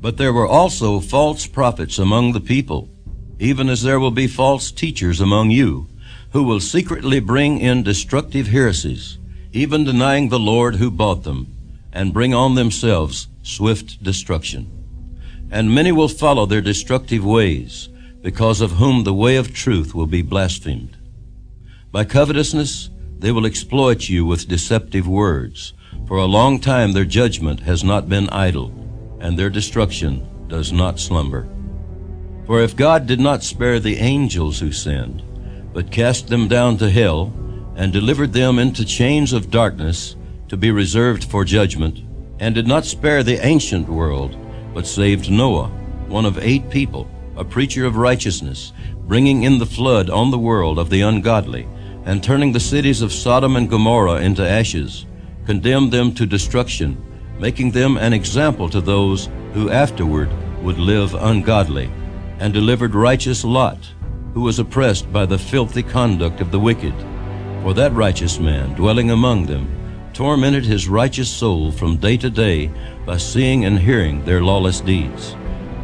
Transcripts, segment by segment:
But there were also false prophets among the people, even as there will be false teachers among you, who will secretly bring in destructive heresies, even denying the Lord who bought them, and bring on themselves swift destruction. And many will follow their destructive ways, because of whom the way of truth will be blasphemed. By covetousness they will exploit you with deceptive words. For a long time their judgment has not been idle, and their destruction does not slumber. For if God did not spare the angels who sinned, but cast them down to hell, and delivered them into chains of darkness to be reserved for judgment, and did not spare the ancient world, but saved Noah, one of 8 people, a preacher of righteousness, bringing in the flood on the world of the ungodly, and turning the cities of Sodom and Gomorrah into ashes, condemned them to destruction, making them an example to those who afterward would live ungodly, and delivered righteous Lot, who was oppressed by the filthy conduct of the wicked. For that righteous man, dwelling among them, tormented his righteous soul from day to day by seeing and hearing their lawless deeds.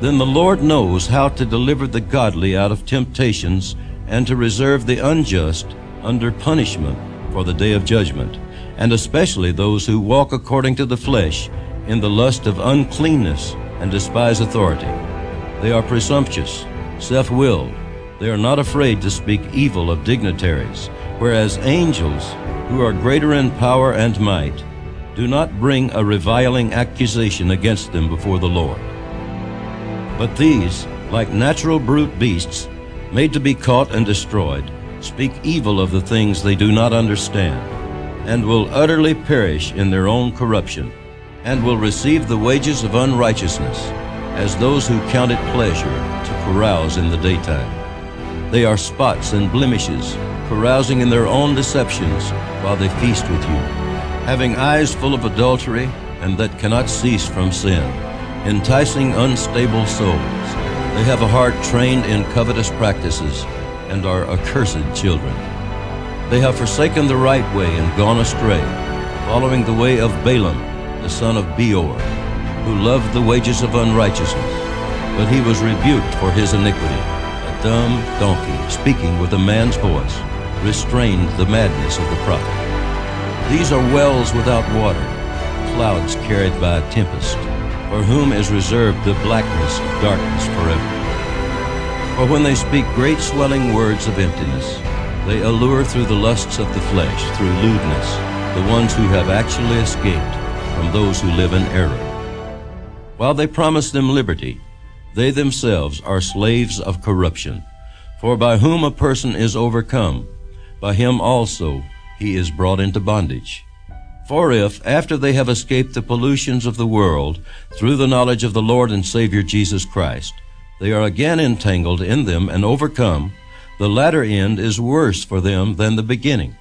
Then the Lord knows how to deliver the godly out of temptations, and to reserve the unjust under punishment for the day of judgment, and especially those who walk according to the flesh in the lust of uncleanness and despise authority. They are presumptuous, self-willed. They are not afraid to speak evil of dignitaries, whereas angels, who are greater in power and might, do not bring a reviling accusation against them before the Lord. But these, like natural brute beasts, made to be caught and destroyed, speak evil of the things they do not understand, and will utterly perish in their own corruption, and will receive the wages of unrighteousness, as those who count it pleasure to carouse in the daytime. They are spots and blemishes, carousing in their own deceptions while they feast with you, having eyes full of adultery and that cannot cease from sin, enticing unstable souls. They have a heart trained in covetous practices and are accursed children. They have forsaken the right way and gone astray, following the way of Balaam, the son of Beor, who loved the wages of unrighteousness. But he was rebuked for his iniquity. A dumb donkey, speaking with a man's voice, restrained the madness of the prophet. These are wells without water, clouds carried by a tempest, for whom is reserved the blackness of darkness forever. For when they speak great swelling words of emptiness, they allure through the lusts of the flesh, through lewdness, the ones who have actually escaped from those who live in error. While they promise them liberty, they themselves are slaves of corruption. For by whom a person is overcome, by him also he is brought into bondage. For if, after they have escaped the pollutions of the world through the knowledge of the Lord and Savior Jesus Christ, they are again entangled in them and overcome, the latter end is worse for them than the beginning.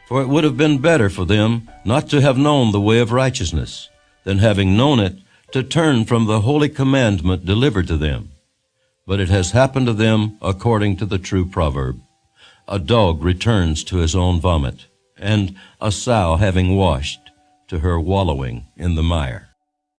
For it would have been better for them not to have known the way of righteousness, than having known it, to turn from the holy commandment delivered to them. But it has happened to them according to the true proverb. A dog returns to his own vomit, and a sow having washed, to her wallowing in the mire.